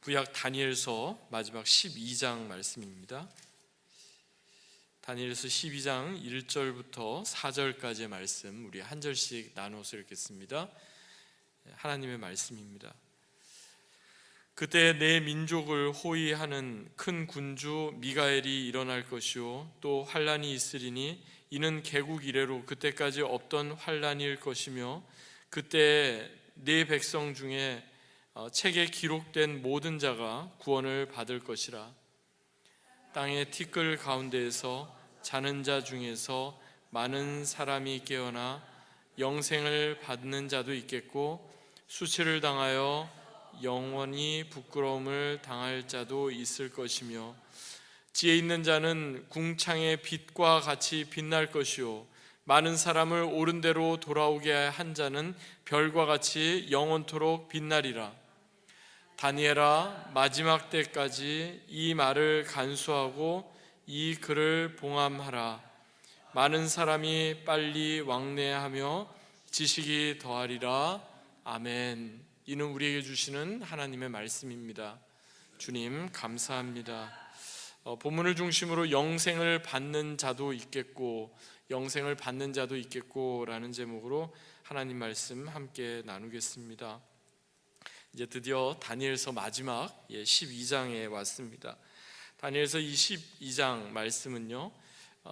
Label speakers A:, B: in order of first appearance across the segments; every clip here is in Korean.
A: 구약 다니엘서 마지막 12장 말씀입니다. 다니엘서 12장 1절부터 4절까지의 말씀 우리 한 절씩 나눠서 읽겠습니다. 하나님의 말씀입니다. 그때 내 민족을 호위하는 큰 군주 미가엘이 일어날 것이요 또 환란이 있으리니 이는 개국 이래로 그때까지 없던 환란일 것이며 그때 네 백성 중에 책에 기록된 모든 자가 구원을 받을 것이라. 땅의 티끌 가운데에서 자는 자 중에서 많은 사람이 깨어나 영생을 받는 자도 있겠고 수치를 당하여 영원히 부끄러움을 당할 자도 있을 것이며 지혜 있는 자는 궁창의 빛과 같이 빛날 것이요 많은 사람을 옳은 대로 돌아오게 한 자는 별과 같이 영원토록 빛나리라. 다니엘아, 마지막 때까지 이 말을 간수하고 이 글을 봉함하라. 많은 사람이 빨리 왕래하며 지식이 더하리라. 아멘. 이는 우리에게 주시는 하나님의 말씀입니다. 주님 감사합니다. 본문을 중심으로 영생을 받는 자도 있겠고 영생을 받는 자도 있겠고 라는 제목으로 하나님 말씀 함께 나누겠습니다. 이제 드디어 다니엘서 마지막 12장에 왔습니다. 다니엘서 이 12장 말씀은요,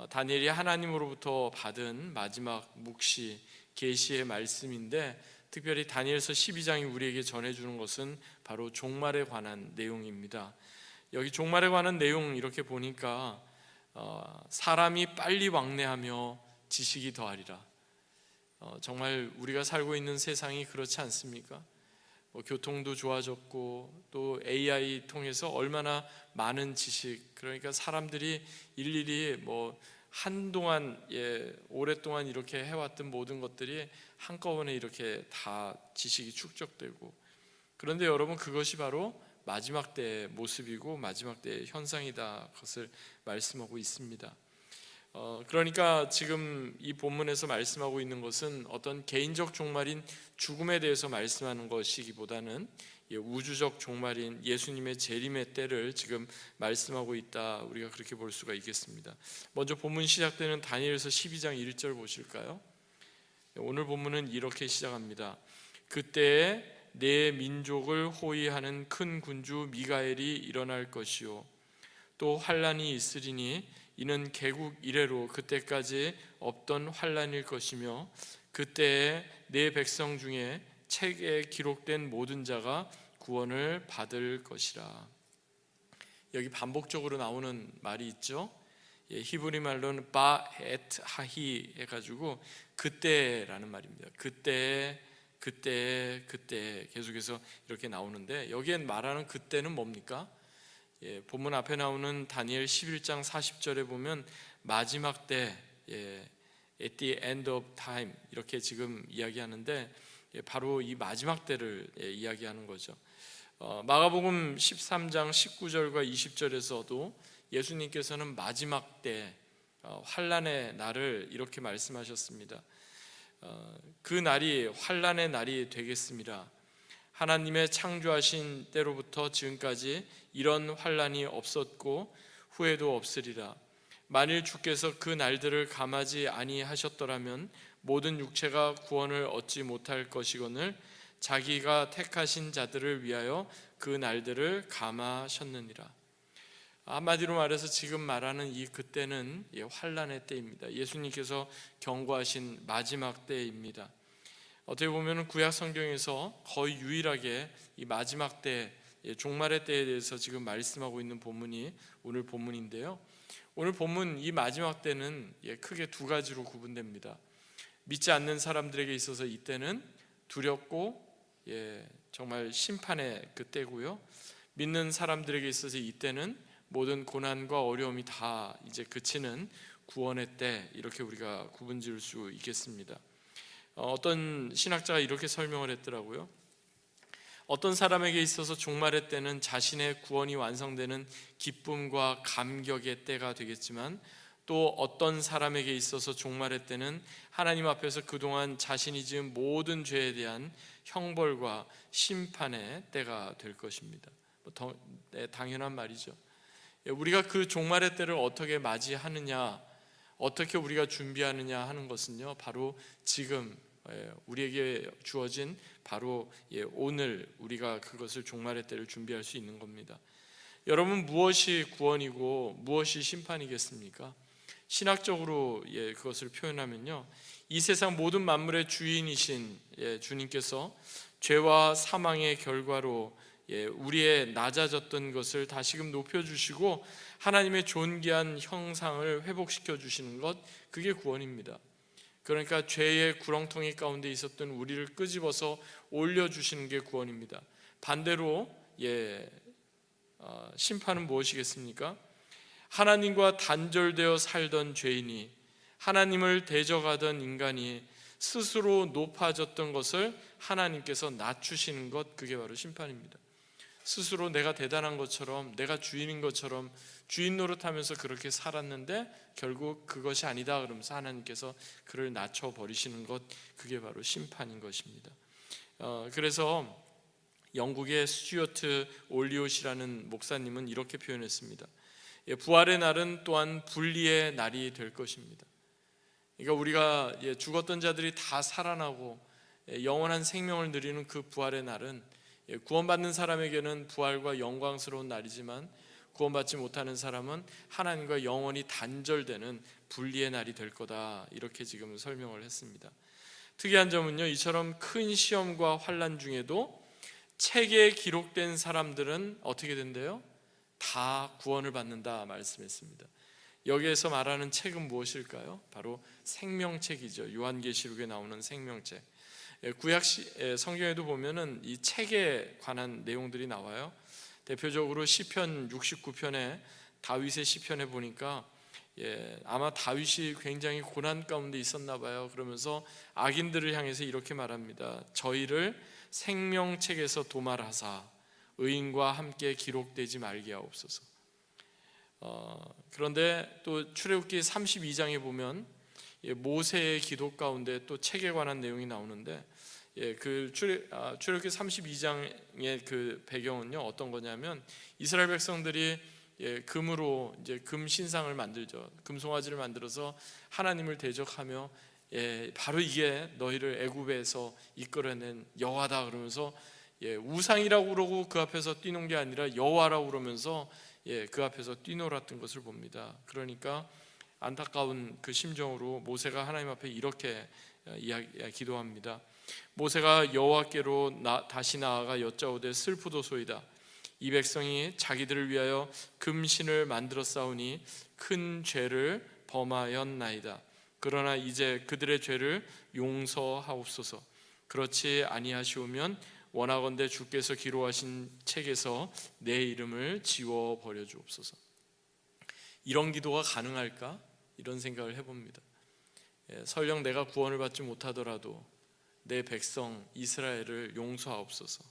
A: 다니엘이 하나님으로부터 받은 마지막 묵시 계시의 말씀인데 특별히 다니엘서 12장이 우리에게 전해주는 것은 바로 종말에 관한 내용입니다. 여기 종말에 관한 내용 이렇게 보니까 사람이 빨리 왕래하며 지식이 더하리라. 정말 우리가 살고 있는 세상이 그렇지 않습니까? 교통도 좋아졌고 또 AI 통해서 얼마나 많은 지식, 그러니까 사람들이 일일이 한동안 오랫동안 이렇게 해왔던 모든 것들이 한꺼번에 이렇게 다 지식이 축적되고, 그런데 여러분 그것이 바로 마지막 때의 모습이고 마지막 때의 현상이다 것을 말씀하고 있습니다. 그러니까 지금 이 본문에서 말씀하고 있는 것은 어떤 개인적 종말인 죽음에 대해서 말씀하는 것이기보다는 우주적 종말인 예수님의 재림의 때를 지금 말씀하고 있다, 우리가 그렇게 볼 수가 있겠습니다. 먼저 본문 시작되는 다니엘서 12장 1절 보실까요? 오늘 본문은 이렇게 시작합니다. 그때에 내 민족을 호위하는 큰 군주 미가엘이 일어날 것이요 또 환란이 있으리니 이는 개국 이래로 그때까지 없던 환란일 것이며 그때에 내 백성 중에 책에 기록된 모든 자가 구원을 받을 것이라. 여기 반복적으로 나오는 말이 있죠. 히브리 말로는 바에트 하히 해가지고 그때라는 말입니다. 그때 계속해서 이렇게 나오는데 여기엔 말하는 그때는 뭡니까? 본문 앞에 나오는 다니엘 11장 40절에 보면 마지막 때, at the end of time 이렇게 지금 이야기하는데 바로 이 마지막 때를 이야기하는 거죠. 마가복음 13장 19절과 20절에서도 예수님께서는 마지막 때 환란의 날을 이렇게 말씀하셨습니다. 그 날이 환란의 날이 되겠습니다. 하나님의 창조하신 때로부터 지금까지 이런 환란이 없었고 후에도 없으리라. 만일 주께서 그 날들을 감하지 아니하셨더라면 모든 육체가 구원을 얻지 못할 것이거늘 자기가 택하신 자들을 위하여 그 날들을 감하셨느니라. 한마디로 말해서 지금 말하는 이 그때는 환란의 때입니다. 예수님께서 경고하신 마지막 때입니다. 어떻게 보면 구약 성경에서 거의 유일하게 이 마지막 때, 종말의 때에 대해서 지금 말씀하고 있는 본문이 오늘 본문인데요. 오늘 본문 이 마지막 때는 크게 두 가지로 구분됩니다. 믿지 않는 사람들에게 있어서 이 때는 두렵고 정말 심판의 그 때고요. 믿는 사람들에게 있어서 이 때는 모든 고난과 어려움이 다 이제 그치는 구원의 때, 이렇게 우리가 구분 지을 수 있겠습니다. 어떤 신학자가 이렇게 설명을 했더라고요. 어떤 사람에게 있어서 종말의 때는 자신의 구원이 완성되는 기쁨과 감격의 때가 되겠지만 또 어떤 사람에게 있어서 종말의 때는 하나님 앞에서 그동안 자신이 지은 모든 죄에 대한 형벌과 심판의 때가 될 것입니다. 당연한 말이죠. 우리가 그 종말의 때를 어떻게 맞이하느냐, 어떻게 우리가 준비하느냐 하는 것은요, 바로 지금 우리에게 주어진 바로 오늘 우리가 그것을 종말의 때를 준비할 수 있는 겁니다. 여러분, 무엇이 구원이고 무엇이 심판이겠습니까? 신학적으로 그것을 표현하면요, 이 세상 모든 만물의 주인이신 주님께서 죄와 사망의 결과로 우리의 낮아졌던 것을 다시금 높여주시고 하나님의 존귀한 형상을 회복시켜 주시는 것, 그게 구원입니다. 그러니까 죄의 구렁텅이 가운데 있었던 우리를 끄집어서 올려주시는 게 구원입니다. 반대로 심판은 무엇이겠습니까? 하나님과 단절되어 살던 죄인이, 하나님을 대적하던 인간이 스스로 높아졌던 것을 하나님께서 낮추시는 것, 그게 바로 심판입니다. 스스로 내가 대단한 것처럼, 내가 주인인 것처럼 주인 노릇하면서 그렇게 살았는데 결국 그것이 아니다 그러면서 하나님께서 그를 낮춰버리시는 것, 그게 바로 심판인 것입니다. 그래서 영국의 스튜어트 올리엇이라는 목사님은 이렇게 표현했습니다. 부활의 날은 또한 분리의 날이 될 것입니다. 그러니까 우리가 죽었던 자들이 다 살아나고 영원한 생명을 누리는 그 부활의 날은 구원받는 사람에게는 부활과 영광스러운 날이지만 구원받지 못하는 사람은 하나님과 영원히 단절되는 분리의 날이 될 거다, 이렇게 지금 설명을 했습니다. 특이한 점은요, 이처럼 큰 시험과 환난 중에도 책에 기록된 사람들은 어떻게 된대요? 다 구원을 받는다 말씀했습니다. 여기에서 말하는 책은 무엇일까요? 바로 생명책이죠. 요한계시록에 나오는 생명책. 구약 성경에도 보면은 이 책에 관한 내용들이 나와요. 대표적으로 시편 69편에 다윗의 시편에 보니까 아마 다윗이 굉장히 고난 가운데 있었나 봐요. 그러면서 악인들을 향해서 이렇게 말합니다. 저희를 생명책에서 도말하사 의인과 함께 기록되지 말게 하옵소서. 그런데 또 출애굽기 32장에 보면 모세의 기도 가운데 또 책에 관한 내용이 나오는데, 그 출애굽기 32장의 그 배경은요, 어떤 거냐면 이스라엘 백성들이 금으로 이제 금 신상을 만들죠. 금송아지를 만들어서 하나님을 대적하며 바로 이게 너희를 애굽에서 이끌어낸 여호와다 그러면서 우상이라고 그러고 그 앞에서 뛰는 게 아니라 여호와라고 그러면서 그 앞에서 뛰놀았던 것을 봅니다. 그러니까 안타까운 그 심정으로 모세가 하나님 앞에 이렇게 기도합니다. 모세가 여호와께로 다시 나아가 여짜오되 슬프도소이다. 이 백성이 자기들을 위하여 금신을 만들어 싸우니 큰 죄를 범하였나이다. 그러나 이제 그들의 죄를 용서하옵소서. 그렇지 아니하시오면 원하건대 주께서 기록하신 책에서 내 이름을 지워버려 주옵소서. 이런 기도가 가능할까? 이런 생각을 해봅니다. 설령 내가 구원을 받지 못하더라도 내 백성 이스라엘을 용서하옵소서.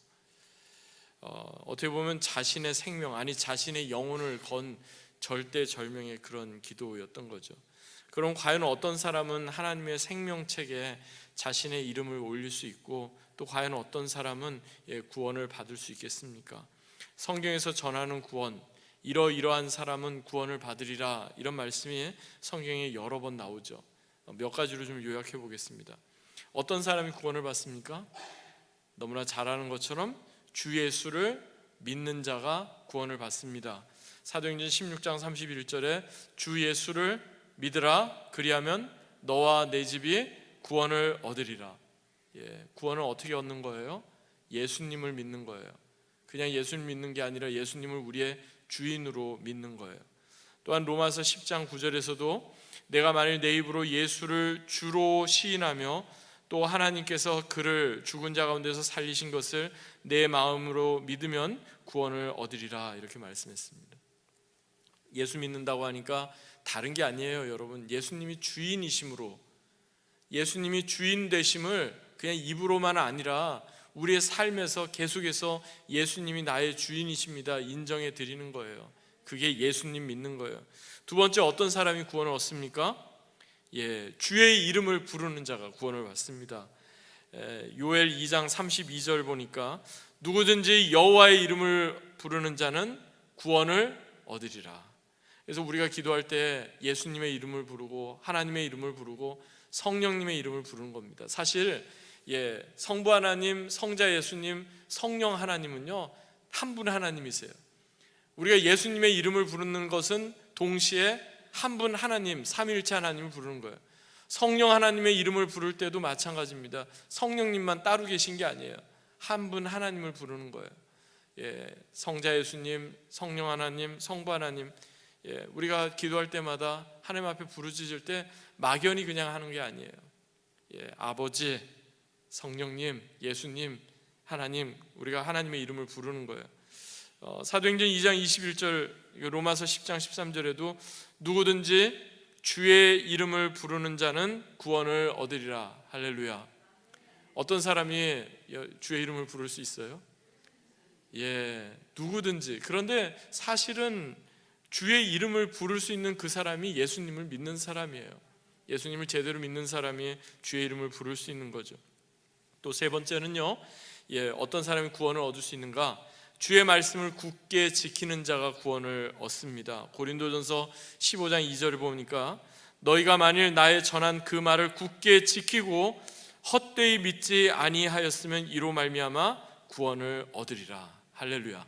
A: 어떻게 보면 자신의 생명, 아니 자신의 영혼을 건 절대절명의 그런 기도였던 거죠. 그럼 과연 어떤 사람은 하나님의 생명책에 자신의 이름을 올릴 수 있고, 또 과연 어떤 사람은 구원을 받을 수 있겠습니까? 성경에서 전하는 구원, 이러이러한 사람은 구원을 받으리라, 이런 말씀이 성경에 여러 번 나오죠. 몇 가지로 좀 요약해 보겠습니다. 어떤 사람이 구원을 받습니까? 너무나 잘 아는 것처럼 주 예수를 믿는 자가 구원을 받습니다. 사도행전 16장 31절에 주 예수를 믿으라, 그리하면 너와 내 집이 구원을 얻으리라. 구원을 어떻게 얻는 거예요? 예수님을 믿는 거예요. 그냥 예수님 믿는 게 아니라 예수님을 우리의 주인으로 믿는 거예요. 또한 로마서 10장 9절에서도 내가 만일 내 입으로 예수를 주로 시인하며 또 하나님께서 그를 죽은 자 가운데서 살리신 것을 내 마음으로 믿으면 구원을 얻으리라, 이렇게 말씀했습니다. 예수 믿는다고 하니까 다른 게 아니에요, 여러분. 예수님이 주인이심으로, 예수님이 주인 되심을 그냥 입으로만 아니라 우리의 삶에서 계속해서 예수님이 나의 주인이십니다 인정해 드리는 거예요. 그게 예수님 믿는 거예요. 두 번째, 어떤 사람이 구원을 얻습니까? 주의 이름을 부르는 자가 구원을 받습니다. 요엘 2장 32절 보니까 누구든지 여호와의 이름을 부르는 자는 구원을 얻으리라. 그래서 우리가 기도할 때 예수님의 이름을 부르고 하나님의 이름을 부르고 성령님의 이름을 부르는 겁니다. 사실 성부 하나님, 성자 예수님, 성령 하나님은요 한 분 하나님이세요. 우리가 예수님의 이름을 부르는 것은 동시에 한 분 하나님, 삼위일체 하나님을 부르는 거예요. 성령 하나님의 이름을 부를 때도 마찬가지입니다. 성령님만 따로 계신 게 아니에요. 한 분 하나님을 부르는 거예요. 성자 예수님, 성령 하나님, 성부 하나님, 우리가 기도할 때마다 하나님 앞에 부르짖을 때 막연히 그냥 하는 게 아니에요. 아버지, 성령님, 예수님, 하나님, 우리가 하나님의 이름을 부르는 거예요. 사도행전 2장 21절, 로마서 10장 13절에도 누구든지 주의 이름을 부르는 자는 구원을 얻으리라. 할렐루야. 어떤 사람이 주의 이름을 부를 수 있어요? 누구든지. 그런데 사실은 주의 이름을 부를 수 있는 그 사람이 예수님을 믿는 사람이에요. 예수님을 제대로 믿는 사람이 주의 이름을 부를 수 있는 거죠. 또 세 번째는요, 어떤 사람이 구원을 얻을 수 있는가? 주의 말씀을 굳게 지키는 자가 구원을 얻습니다. 고린도전서 15장 2절을 보니까 너희가 만일 나의 전한 그 말을 굳게 지키고 헛되이 믿지 아니하였으면 이로 말미암아 구원을 얻으리라. 할렐루야.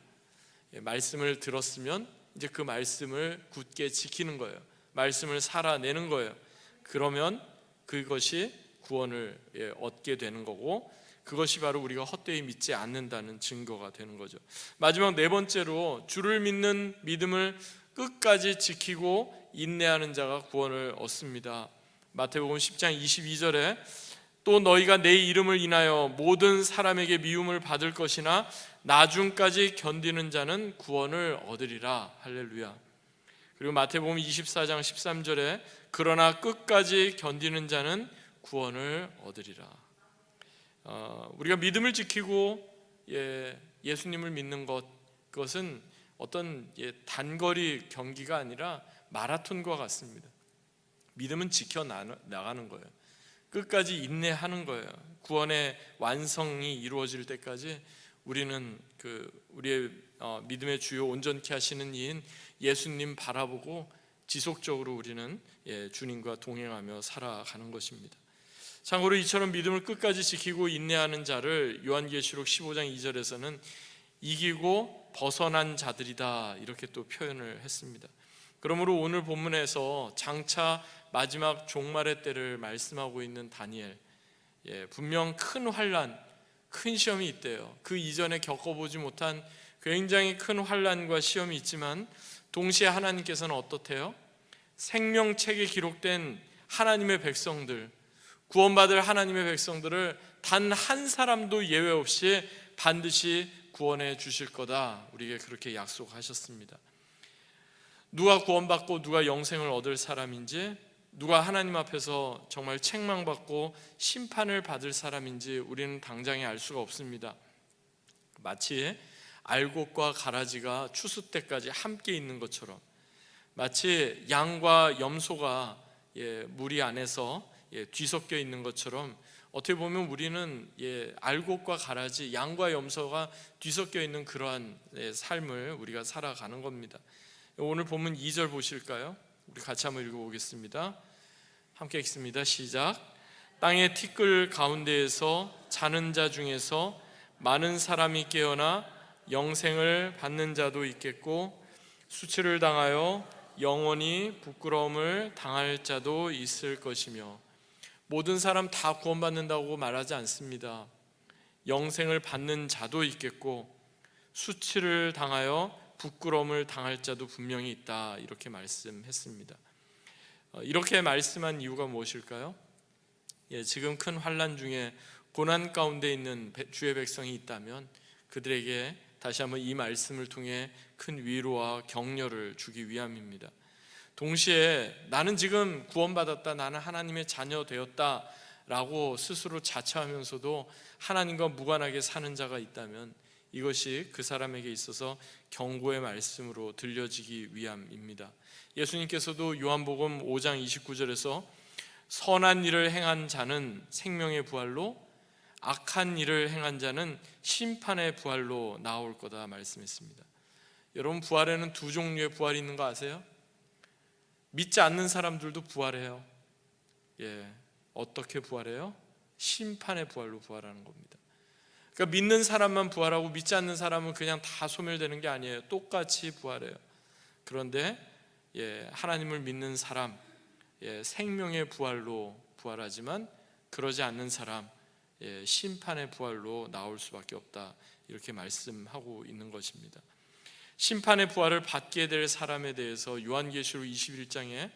A: 말씀을 들었으면 이제 그 말씀을 굳게 지키는 거예요. 말씀을 살아내는 거예요. 그러면 그것이 구원을 얻게 되는 거고, 그것이 바로 우리가 헛되이 믿지 않는다는 증거가 되는 거죠. 마지막 네 번째로 주를 믿는 믿음을 끝까지 지키고 인내하는 자가 구원을 얻습니다. 마태복음 10장 22절에 또 너희가 내 이름을 인하여 모든 사람에게 미움을 받을 것이나 나중까지 견디는 자는 구원을 얻으리라. 할렐루야. 그리고 마태복음 24장 13절에 그러나 끝까지 견디는 자는 구원을 얻으리라. 우리가 믿음을 지키고 예수님을 믿는 그것은 어떤 단거리 경기가 아니라 마라톤과 같습니다. 믿음은 지켜 나가는 거예요. 끝까지 인내하는 거예요. 구원의 완성이 이루어질 때까지 우리는 우리의 믿음의 주요 온전케 하시는 이인 예수님 바라보고 지속적으로 우리는 주님과 동행하며 살아가는 것입니다. 참고로 이처럼 믿음을 끝까지 지키고 인내하는 자를 요한계시록 15장 2절에서는 이기고 벗어난 자들이다 이렇게 또 표현을 했습니다. 그러므로 오늘 본문에서 장차 마지막 종말의 때를 말씀하고 있는 다니엘, 분명 큰 환난, 큰 시험이 있대요. 그 이전에 겪어보지 못한 굉장히 큰 환난과 시험이 있지만 동시에 하나님께서는 어떻대요? 생명책에 기록된 하나님의 백성들, 구원받을 하나님의 백성들을 단 한 사람도 예외 없이 반드시 구원해 주실 거다, 우리에게 그렇게 약속하셨습니다. 누가 구원받고 누가 영생을 얻을 사람인지, 누가 하나님 앞에서 정말 책망받고 심판을 받을 사람인지 우리는 당장에 알 수가 없습니다. 마치 알곡과 가라지가 추수 때까지 함께 있는 것처럼, 마치 양과 염소가 무리 안에서 뒤섞여 있는 것처럼, 어떻게 보면 우리는 알곡과 가라지, 양과 염소가 뒤섞여 있는 그러한 삶을 우리가 살아가는 겁니다. 오늘 본문 2절 보실까요? 우리 같이 한번 읽어보겠습니다. 함께 읽습니다. 시작. 땅의 티끌 가운데에서 자는 자 중에서 많은 사람이 깨어나 영생을 받는 자도 있겠고 수치를 당하여 영원히 부끄러움을 당할 자도 있을 것이며, 모든 사람 다 구원받는다고 말하지 않습니다. 영생을 받는 자도 있겠고 수치를 당하여 부끄러움을 당할 자도 분명히 있다, 이렇게 말씀했습니다. 이렇게 말씀한 이유가 무엇일까요? 지금 큰 환난 중에 고난 가운데 있는 주의 백성이 있다면 그들에게 다시 한번 이 말씀을 통해 큰 위로와 격려를 주기 위함입니다. 동시에 나는 지금 구원받았다, 나는 하나님의 자녀 되었다 라고 스스로 자처하면서도 하나님과 무관하게 사는 자가 있다면 이것이 그 사람에게 있어서 경고의 말씀으로 들려지기 위함입니다. 예수님께서도 요한복음 5장 29절에서 선한 일을 행한 자는 생명의 부활로, 악한 일을 행한 자는 심판의 부활로 나올 거다 말씀했습니다. 여러분, 부활에는 두 종류의 부활이 있는 거 아세요? 믿지 않는 사람들도 부활해요. 어떻게 부활해요? 심판의 부활로 부활하는 겁니다. 그러니까 믿는 사람만 부활하고 믿지 않는 사람은 그냥 다 소멸되는 게 아니에요. 똑같이 부활해요. 그런데 하나님을 믿는 사람, 생명의 부활로 부활하지만 그러지 않는 사람, 심판의 부활로 나올 수밖에 없다, 이렇게 말씀하고 있는 것입니다. 심판의 부활을 받게 될 사람에 대해서 요한계시록 21장에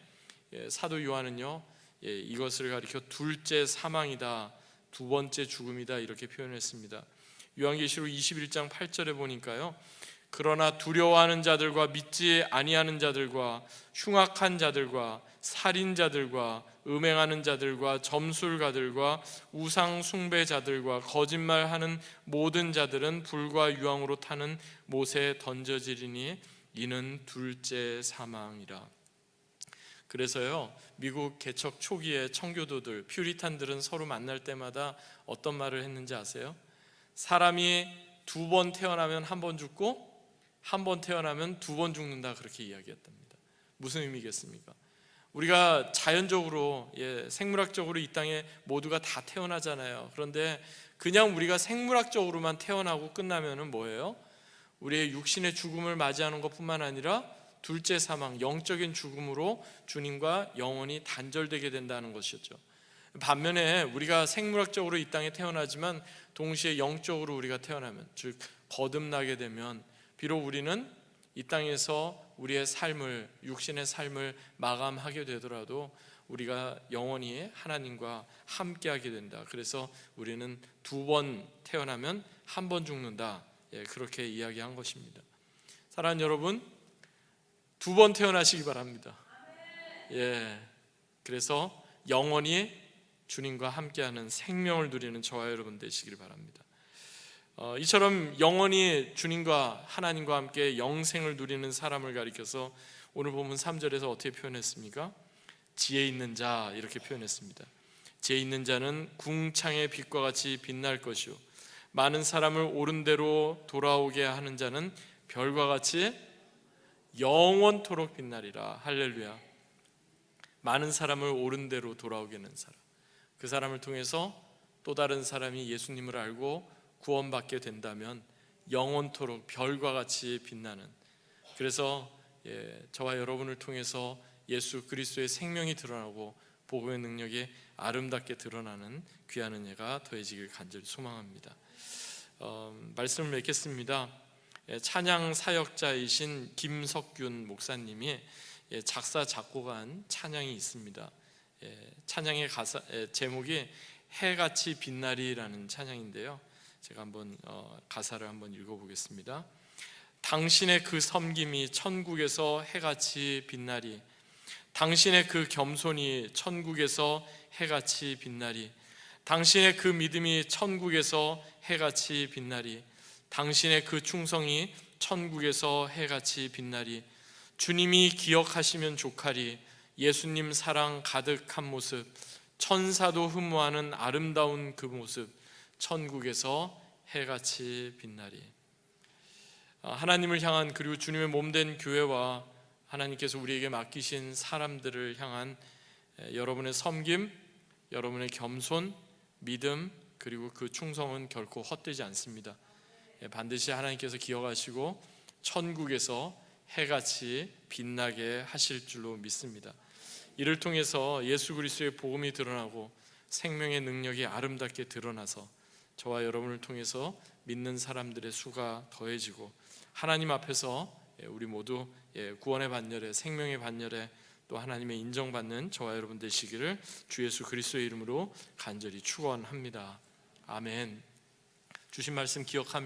A: 사도 요한은요, 이것을 가리켜 둘째 사망이다, 두 번째 죽음이다, 이렇게 표현했습니다. 요한계시록 21장 8절에 보니까요, 그러나 두려워하는 자들과 믿지 아니하는 자들과 흉악한 자들과 살인자들과 음행하는 자들과 점술가들과 우상 숭배자들과 거짓말하는 모든 자들은 불과 유황으로 타는 못에 던져지리니 이는 둘째 사망이라. 그래서요, 미국 개척 초기에 청교도들, 퓨리탄들은 서로 만날 때마다 어떤 말을 했는지 아세요? 사람이 두 번 태어나면 한 번 죽고 한 번 태어나면 두 번 죽는다, 그렇게 이야기했답니다. 무슨 의미겠습니까? 우리가 자연적으로, 생물학적으로 이 땅에 모두가 다 태어나잖아요. 그런데 그냥 우리가 생물학적으로만 태어나고 끝나면은 뭐예요? 우리의 육신의 죽음을 맞이하는 것뿐만 아니라 둘째 사망, 영적인 죽음으로 주님과 영원히 단절되게 된다는 것이었죠. 반면에 우리가 생물학적으로 이 땅에 태어나지만 동시에 영적으로 우리가 태어나면, 즉 거듭나게 되면, 비록 우리는 이 땅에서 우리의 삶을, 육신의 삶을 마감하게 되더라도 우리가 영원히 하나님과 함께하게 된다. 그래서 우리는 두 번 태어나면 한 번 죽는다, 그렇게 이야기한 것입니다. 사랑하는 여러분, 두 번 태어나시기 바랍니다. 그래서 영원히 주님과 함께하는 생명을 누리는 저와 여러분 되시길 바랍니다. 이처럼 영원히 주님과 하나님과 함께 영생을 누리는 사람을 가리켜서 오늘 본문 3절에서 어떻게 표현했습니까? 지혜 있는 자, 이렇게 표현했습니다. 지혜 있는 자는 궁창의 빛과 같이 빛날 것이요, 많은 사람을 옳은 대로 돌아오게 하는 자는 별과 같이 영원토록 빛나리라. 할렐루야. 많은 사람을 옳은 대로 돌아오게 하는 사람, 그 사람을 통해서 또 다른 사람이 예수님을 알고 구원받게 된다면 영원토록 별과 같이 빛나는, 그래서 저와 여러분을 통해서 예수 그리스도의 생명이 드러나고 복음의 능력이 아름답게 드러나는 귀한 은혜가 더해지길 간절히 소망합니다. 말씀을 맺겠습니다. 찬양 사역자이신 김석균 목사님이 작사 작곡한 찬양이 있습니다. 찬양의 가사, 제목이 해같이 빛나리라는 찬양인데요, 제가 한번 가사를 한번 읽어보겠습니다. 당신의 그 섬김이 천국에서 해같이 빛나리, 당신의 그 겸손이 천국에서 해같이 빛나리, 당신의 그 믿음이 천국에서 해같이 빛나리, 당신의 그 충성이 천국에서 해같이 빛나리, 주님이 기억하시면 좋하리, 예수님 사랑 가득한 모습, 천사도 흠모하는 아름다운 그 모습, 천국에서 해같이 빛나리. 하나님을 향한, 그리고 주님의 몸된 교회와 하나님께서 우리에게 맡기신 사람들을 향한 여러분의 섬김, 여러분의 겸손, 믿음, 그리고 그 충성은 결코 헛되지 않습니다. 반드시 하나님께서 기억하시고 천국에서 해같이 빛나게 하실 줄로 믿습니다. 이를 통해서 예수 그리스도의 복음이 드러나고 생명의 능력이 아름답게 드러나서 저와 여러분을 통해서 믿는 사람들의 수가 더해지고 하나님 앞에서 우리 모두 구원의 반열에, 생명의 반열에 또 하나님의 인정받는 저와 여러분 되시기를 주 예수 그리스도의 이름으로 간절히 축원합니다. 아멘. 주신 말씀 기억하며